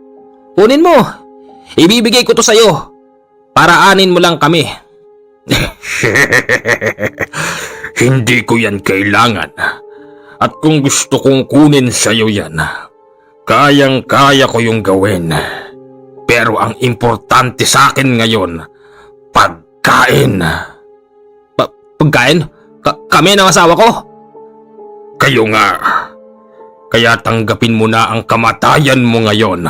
kunin mo. Ibibigay ko to sa'yo. Paraanin mo lang kami. Hindi ko yan kailangan. At kung gusto kong kunin sa'yo yan, kayang-kaya ko yung gawin. Pero ang importante sa akin ngayon, pagkain. Pagkain? Kami ng asawa ko? Kayo nga. Kaya tanggapin mo na ang kamatayan mo ngayon.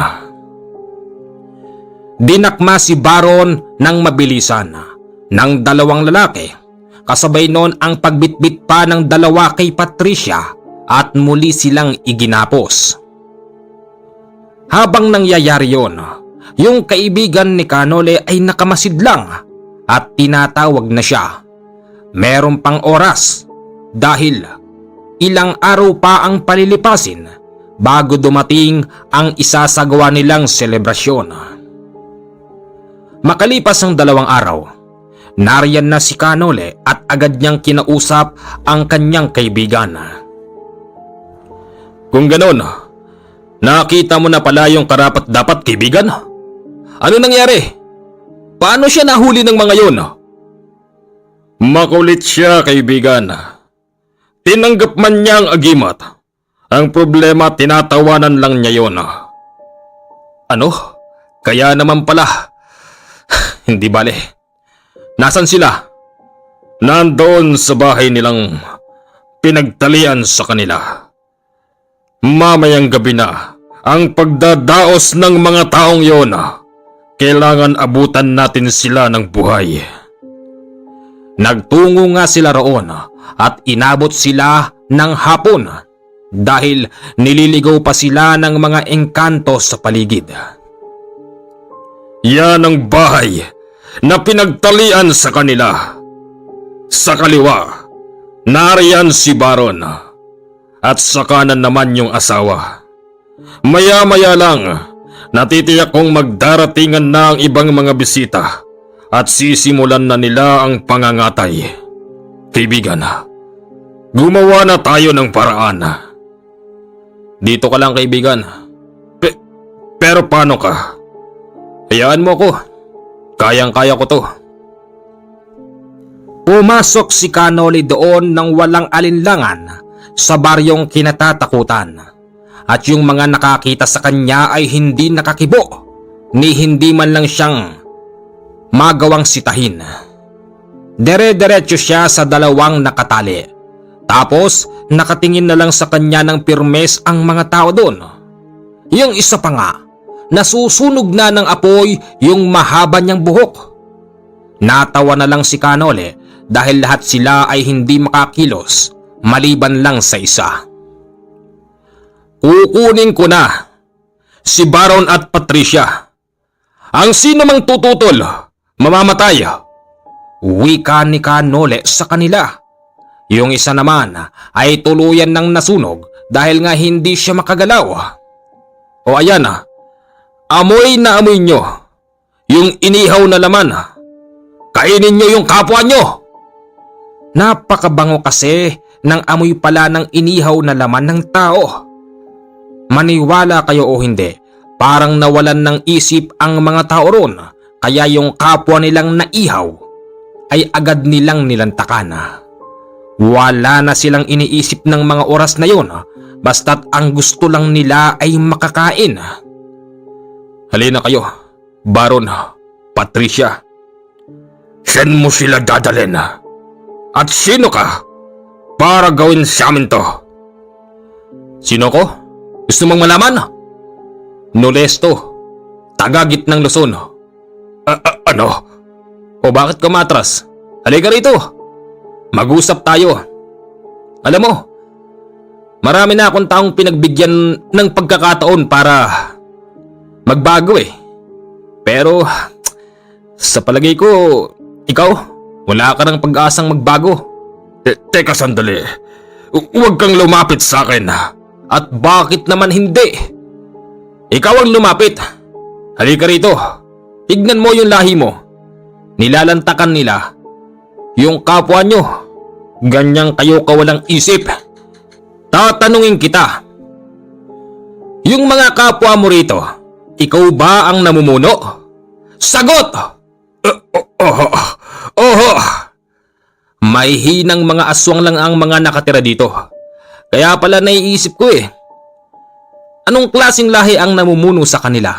Dinakma si Baron ng mabilisan ng 2 lalaki. Kasabay noon ang pagbitbit pa ng 2 kay Patricia at muli silang iginapos. Habang nangyayari yon, yung kaibigan ni Kanole ay nakamasid lang at tinatawag na siya. Meron pang oras dahil ilang araw pa ang palilipasin bago dumating ang isasagawa nilang selebrasyon. Makalipas ang 2 araw, nariyan na si Kanole at agad niyang kinausap ang kanyang kaibigan. Kung ganon, nakita mo na pala yung karapat-dapat, kaibigan? Ano nangyari? Paano siya nahuli ng mga yon? Makulit siya, kaibigan. Tinanggap man niya ang agimat. Ang problema, tinatawanan lang niya yon. Ano? Kaya naman pala. Hindi bale. Nasaan sila? Nandoon sa bahay nilang pinagtalian sa kanila. Mamayang gabi na ang pagdadaos ng mga taong yon. Kailangan abutan natin sila ng buhay. Nagtungo nga sila roon at inabot sila ng hapon dahil nililigaw pa sila ng mga engkanto sa paligid. Yan ang bahay na pinagtalian sa kanila. Sa kaliwa, nariyan si Baron at sa kanan naman yung asawa. Maya-maya lang, natitiyak kong magdaratingan na ang ibang mga bisita at sisimulan na nila ang pangangatay. Kaibigan, gumawa na tayo ng paraan. Dito ka lang, kaibigan. Pero paano ka? Hayaan mo ako. Kayang-kaya ko to. Pumasok si Kanole doon ng walang alinlangan sa baryong kinatatakutan. At yung mga nakakita sa kanya ay hindi nakakibo ni hindi man lang siyang magawang sitahin. Dere-derecho siya sa 2 nakatali. Tapos nakatingin na lang sa kanya ng pirmes ang mga tao doon. Yung isa pa nga, nasusunog na ng apoy yung mahaba niyang buhok. Natawa na lang si Kanole dahil lahat sila ay hindi makakilos maliban lang sa isa. Kukunin ko na si Baron at Patricia. Ang sino mang tututol, mamamatay. Wika ni Kanole sa kanila. Yung isa naman ay tuluyan ng nasunog dahil nga hindi siya makagalaw. O ayan, amoy na amoy nyo yung inihaw na laman. Kainin nyo yung kapwa nyo. Napakabango kasi ng amoy pala ng inihaw na laman ng tao. Maniwala kayo o hindi, parang nawalan ng isip ang mga tao ron, kaya yung kapwa nilang naihaw ay agad nilang nilantakan. Wala na silang iniisip ng mga oras na yon, basta't ang gusto lang nila ay makakain. Halina kayo, Baron, Patricia. Saan mo sila dadalhin? At sino ka para gawin sa amin to? Sino ko? Gusto mong malaman? Nolesto, taga Gitnang Luzon. Ano? O bakit ka matras? Halika rito. Mag-usap tayo. Alam mo, marami na akong taong pinagbigyan ng pagkakataon para magbago eh. Pero sa palagay ko, ikaw, wala ka ng pag-asang magbago. Teka sandali. Huwag kang lumapit sa akin. At bakit naman hindi? Ikaw ang lumapit. Halika rito. Tignan mo yung lahi mo. Nilalantakan nila yung kapwa nyo. Ganyang kayo kawalang isip. Tatanungin kita. Yung mga kapwa mo rito, ikaw ba ang namumuno? Sagot! Oho! May hinang mga aswang lang ang mga nakatira dito. Kaya pala naiisip ko eh. Anong klaseng lahi ang namumuno sa kanila?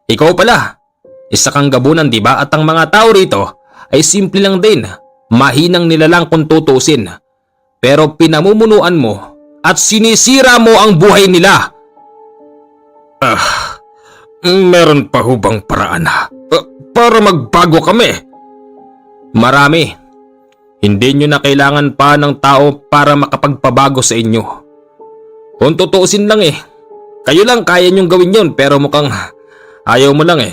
Ikaw pala. Isa kang gabunan, di ba? At ang mga tao rito ay simple lang din. Mahinang nila lang kung tutusin. Pero pinamumunuan mo at sinisira mo ang buhay nila. Meron pa hubang paraan para magbago kami? Marami. Hindi nyo na kailangan pa ng tao para makapagpabago sa inyo. Kung tutuusin lang kayo lang kaya niyong gawin yun pero mukhang ayaw mo lang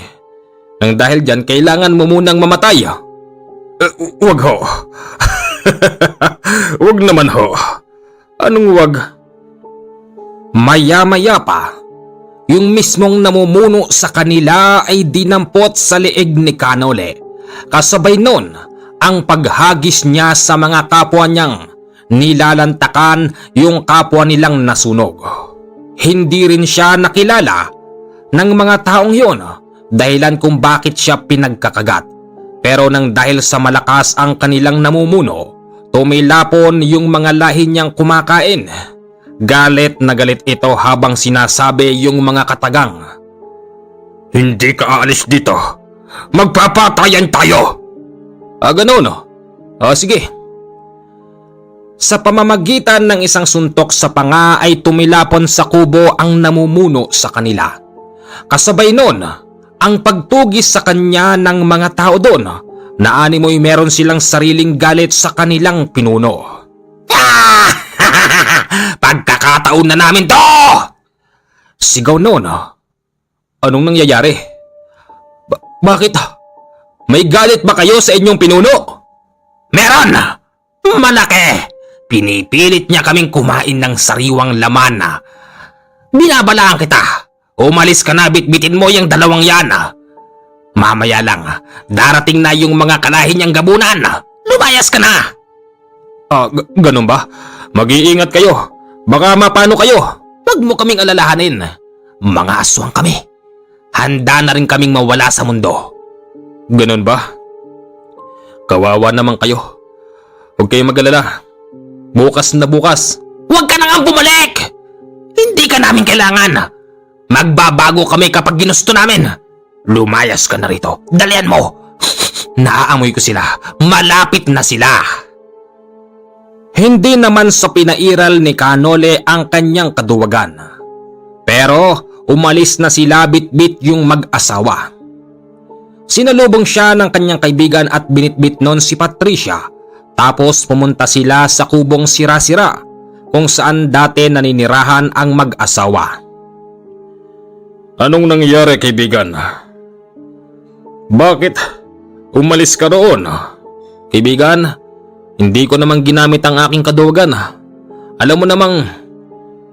Nang dahil dyan, kailangan mo munang mamatay. Wag ho. Wag naman ho. Anong wag? Maya-maya pa, yung mismong namumuno sa kanila ay dinampot sa leeg ni Canole. Kasabay nun, ang paghagis niya sa mga kapwa niyang nilalantakan yung kapwa nilang nasunog. Hindi rin siya nakilala ng mga taong yun, dahilan kung bakit siya pinagkakagat. Pero nang dahil sa malakas ang kanilang namumuno, tumilapon yung mga lahi niyang kumakain. Galit na galit ito habang sinasabi yung mga katagang, Hindi ka aalis dito. Magpapatayan tayo. Ganun sige. Sa pamamagitan ng isang suntok sa panga ay tumilapon sa kubo ang namumuno sa kanila. Kasabay nun, ang pagtugis sa kanya ng mga tao doon na animoy meron silang sariling galit sa kanilang pinuno. Pagkakataon na namin to! Sigaw noon. Anong nangyayari? Bakit? May galit ba kayo sa inyong pinuno? Meron! Malaki! Pinipilit niya kaming kumain ng sariwang laman. Binabalaan kita. Umalis ka na, bitbitin mo yung dalawang yan. Mamaya lang, darating na yung mga kalahin niyang gabunan. Lumayas ka na! Ganun ba? Mag-iingat kayo. Baka mapano kayo. Huwag mo kaming alalahanin. Mga aswang kami. Handa na rin kaming mawala sa mundo. Ganun ba? Kawawa naman kayo. Huwag kayong mag-alala. Bukas na bukas. Huwag ka na nga bumalik! Hindi ka namin kailangan. Magbabago kami kapag ginusto namin. Lumayas ka na rito. Dalian mo. Naaamoy ko sila. Malapit na sila. Hindi naman sa pinairal ni Canole ang kanyang kaduwagan. Pero umalis na sila bitbit yung mag-asawa. Sinalubong siya ng kanyang kaibigan at binitbit nun si Patricia. Tapos pumunta sila sa kubong sira-sira kung saan dati naninirahan ang mag-asawa. Anong nangyari, kaibigan? Bakit umalis ka roon? Kaibigan, hindi ko namang ginamit ang aking kaduwagan. Alam mo namang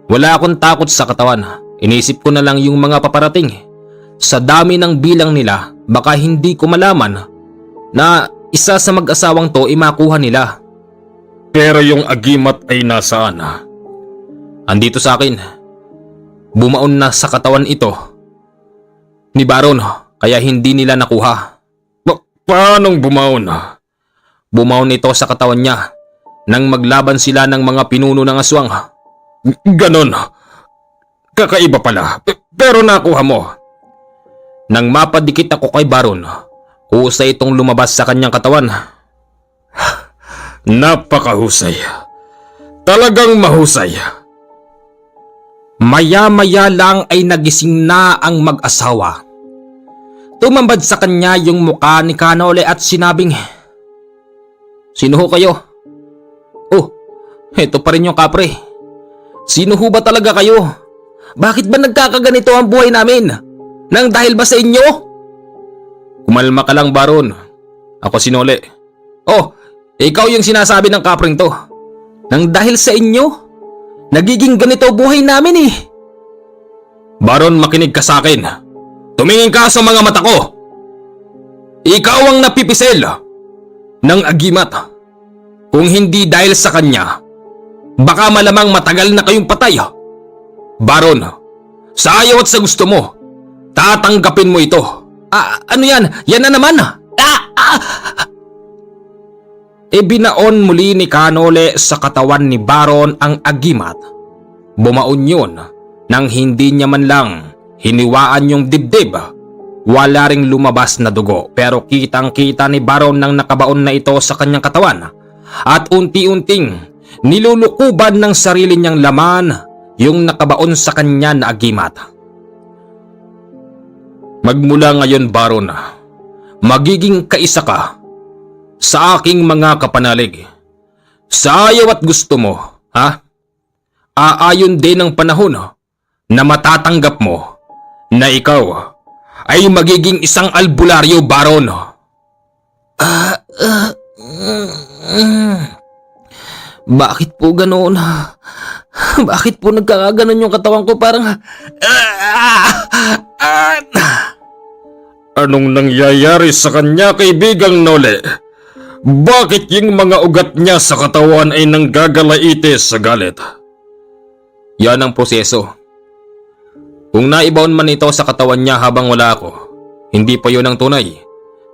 wala akong takot sa katawan. Inisip ko na lang yung mga paparating. Sa dami ng bilang nila, baka hindi ko malaman na isa sa mag-asawang to makuha nila. Pero yung agimat ay nasaan? Andito sa akin. Bumaon na sa katawan ito ni Baron, kaya hindi nila nakuha. Paanong bumaon? Bumaon ito sa katawan niya nang maglaban sila ng mga pinuno ng aswang. Ganon. Kakaiba pala. Pero nakuha mo. Nang mapadikit ako kay Baron, husay itong lumabas sa kanyang katawan. Napakahusay. Talagang mahusay. Maya-maya lang ay nagising na ang mag-asawa. Tumambad sa kanya yung mukha ni Canole at sinabing, "Sino ho kayo?" "Oh, eto pa rin yung kapre. Sino ho ba talaga kayo? Bakit ba nagkakaganito ang buhay namin? Nang dahil ba sa inyo?" "Kumalma ka lang, Baron. Ako si Nole." "Oh, ikaw yung sinasabi ng kapreng to. Nang dahil sa inyo, nagiging ganito buhay namin eh." Baron, makinig ka sa akin. Tumingin ka sa mga mata ko. Ikaw ang napipisel ng agimat. Kung hindi dahil sa kanya, baka malamang matagal na kayong patay. Baron, sa ayaw at sa gusto mo, tatanggapin mo ito. Ano yan? Yan na naman. Binaon muli ni Canole sa katawan ni Baron ang agimat. Bumaon yun nang hindi niya man lang hiniwaan yung dibdib. Wala ring lumabas na dugo pero kitang-kita ni Baron nang nakabaon na ito sa kanyang katawan at unti-unting nilulukuban ng sarili niyang laman yung nakabaon sa kanya na agimat. Magmula ngayon, Baron, magiging kaisa ka sa aking mga kapanalig. Sa ayaw at gusto mo, ha? aayon din ang panahon na matatanggap mo na ikaw ay magiging isang albularyo, Baron. Bakit po ganoon? Bakit po nagkakaganon yung katawan ko? Parang... Anong nangyayari sa kanya, kaibigang Nole? Bakit yung mga ugat niya sa katawan ay nanggagalaite sa galit? Yan ang proseso. Kung naibaon man ito sa katawan niya habang wala ako, hindi pa yun ang tunay.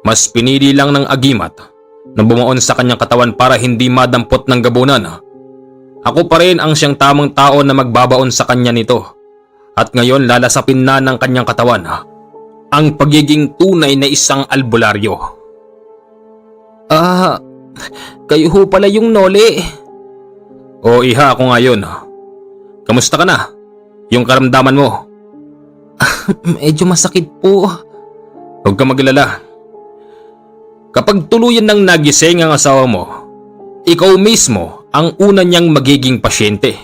Mas pinili lang ng agimat na bumuon sa kanyang katawan para hindi madampot ng gabunan. Ako pa rin ang siyang tamang tao na magbabaon sa kanya nito. At ngayon lalasapin na ng kanyang katawan ang pagiging tunay na isang albularyo. Kayo ho pala yung Nole. O iha, ako ngayon. Kamusta ka na? Yung karamdaman mo? Medyo masakit po. Huwag ka maglala. Kapag tuluyan ng nagising ang asawa mo, ikaw mismo ang una niyang magiging pasyente.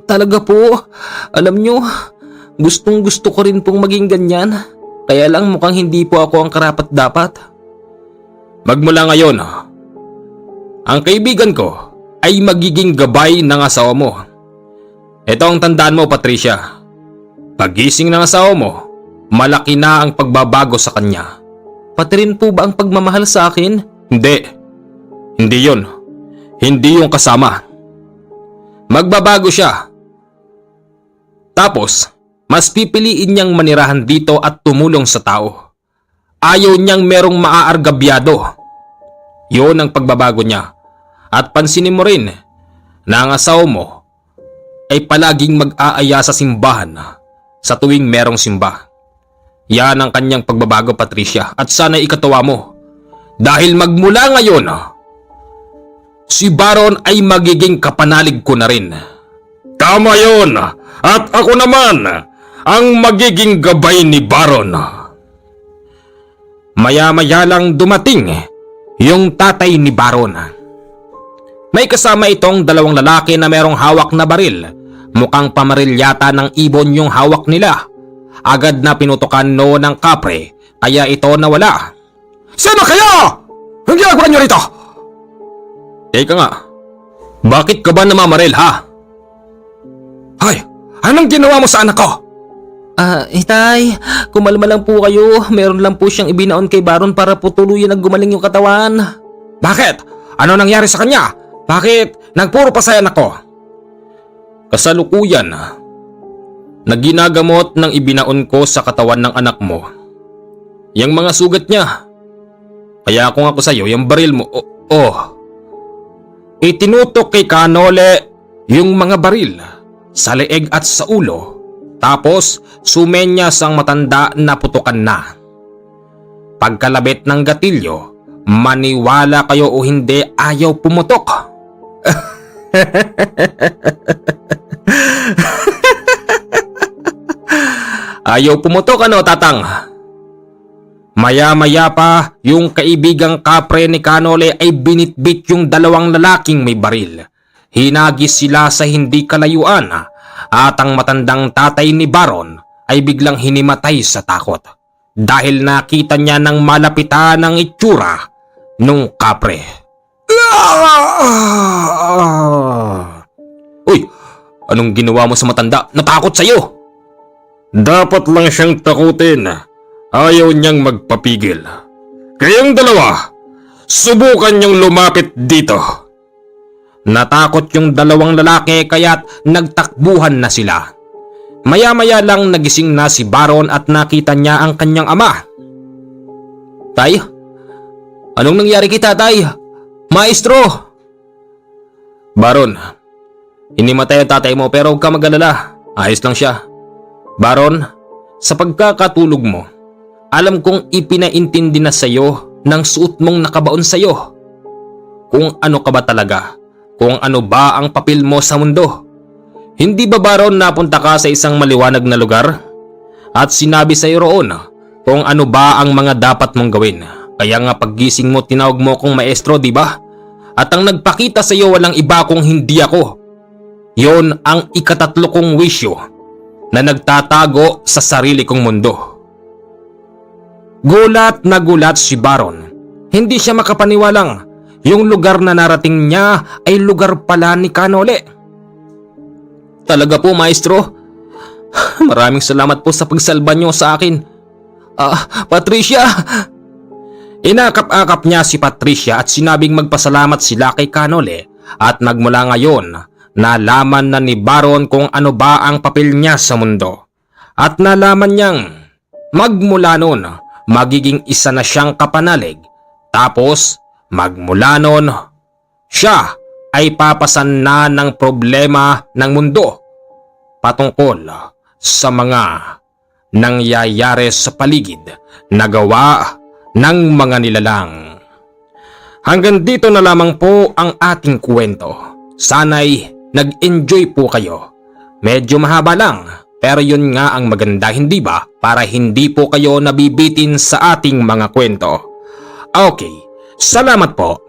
Talaga po? Alam nyo, gustong gusto ko rin pong maging ganyan. Kaya lang mukhang hindi po ako ang karapat-dapat. Magmula ngayon, ang kaibigan ko ay magiging gabay ng asawa mo. Ito ang tandaan mo, Patricia. Pagising ng asawa mo, malaki na ang pagbabago sa kanya. Pati rin po ba ang pagmamahal sa akin? Hindi. Hindi yun. Hindi yung kasama. Magbabago siya. Tapos, mas pipiliin niyang manirahan dito at tumulong sa tao. Ayaw niyang merong maaargabyado. Yun ang pagbabago niya. At pansinin mo rin na ang asawa mo ay palaging mag-aaya sa simbahan sa tuwing merong simba. Yan ang kanyang pagbabago, Patricia, at sana ikatawa mo. Dahil magmula ngayon, si Baron ay magiging kapanalig ko na rin. Tama yun! At ako naman ang magiging gabay ni Baron. Maya-maya lang dumating yung tatay ni Baron. May kasama itong dalawang lalaki na merong hawak na baril. Mukhang pamaril yata ng ibon yung hawak nila. Agad na pinutukan noon ng kapre, kaya ito nawala. Sino kayo? Ang ginagawa nyo rito? Teka nga, bakit ka ba namamaril, ha? Hoy, anong ginawa mo sa anak ko? Itay, kumalma lang po kayo. Meron lang po siyang ibinaon kay Baron para po tuluyan na gumaling yung katawan. Bakit? Ano nangyari sa kanya? Bakit nagpuro pa sa anak ko? Kasalukuyan na ginagamot ng ibinaon ko sa katawan ng anak mo yung mga sugat niya. Kaya kung ako sa'yo, yung baril mo, itinutok kay Kanole yung mga baril sa leeg at sa ulo. Tapos sumenyas ang matanda na putukan na. Pagkalabit ng gatilyo, maniwala kayo o hindi, ayaw pumutok. Ayaw pumutok, ano, tatang? Maya-maya pa, yung kaibigang kapre ni Kanole ay binitbit yung dalawang lalaking may baril. Hinagis sila sa hindi kalayuan at ang matandang tatay ni Baron ay biglang hinimatay sa takot dahil nakita niya ng malapitan ang itsura nung kapre. Uy, anong ginawa mo sa matanda? Natakot sa'yo! Dapat lang siyang takutin. Ayaw niyang magpapigil. Kayong dalawa, subukan niyong lumapit dito. Natakot yung dalawang lalaki kaya't nagtakbuhan na sila. Maya-maya lang nagising na si Baron at nakita niya ang kanyang ama. Tay, anong nangyari kay tatay? Maestro! Baron, hinimatay ang tatay mo pero huwag ka mag-alala. Ayos lang siya. Baron, sa pagkakatulog mo, alam kong ipinaintindi na sa'yo ng suot mong nakabaon sa'yo. Kung ano ka ba talaga? Kung ano ba ang papel mo sa mundo? Hindi ba, Baron, napunta ka sa isang maliwanag na lugar? At sinabi sa'yo roon kung ano ba ang mga dapat mong gawin. Kaya nga paggising mo tinawag mo akong maestro, di ba? At ang nagpakita sa'yo walang iba kung hindi ako. Yon ang ikatatlo kong wisyo na nagtatago sa sarili kong mundo. Gulat na gulat si Baron. Hindi siya makapaniwalang yung lugar na narating niya ay lugar pala ni Kanole. Talaga po, maestro. Maraming salamat po sa pagsalba niyo sa akin. Patricia! Inakap-akap niya si Patricia at sinabing magpasalamat sila kay Kanole at nagmula ngayon nalaman na ni Baron kung ano ba ang papel niya sa mundo. At nalaman niyang magmula noon magiging isa na siyang kapanalig. Tapos magmula noon siya ay papasan na ng problema ng mundo patungkol sa mga nangyayari sa paligid na gawa ng mga nilalang. Hanggang dito na lamang po ang ating kwento. Sana'y nag-enjoy po kayo. Medyo mahaba lang, pero yun nga ang maganda, hindi ba? Para hindi po kayo nabibitin sa ating mga kwento. Okay, salamat po.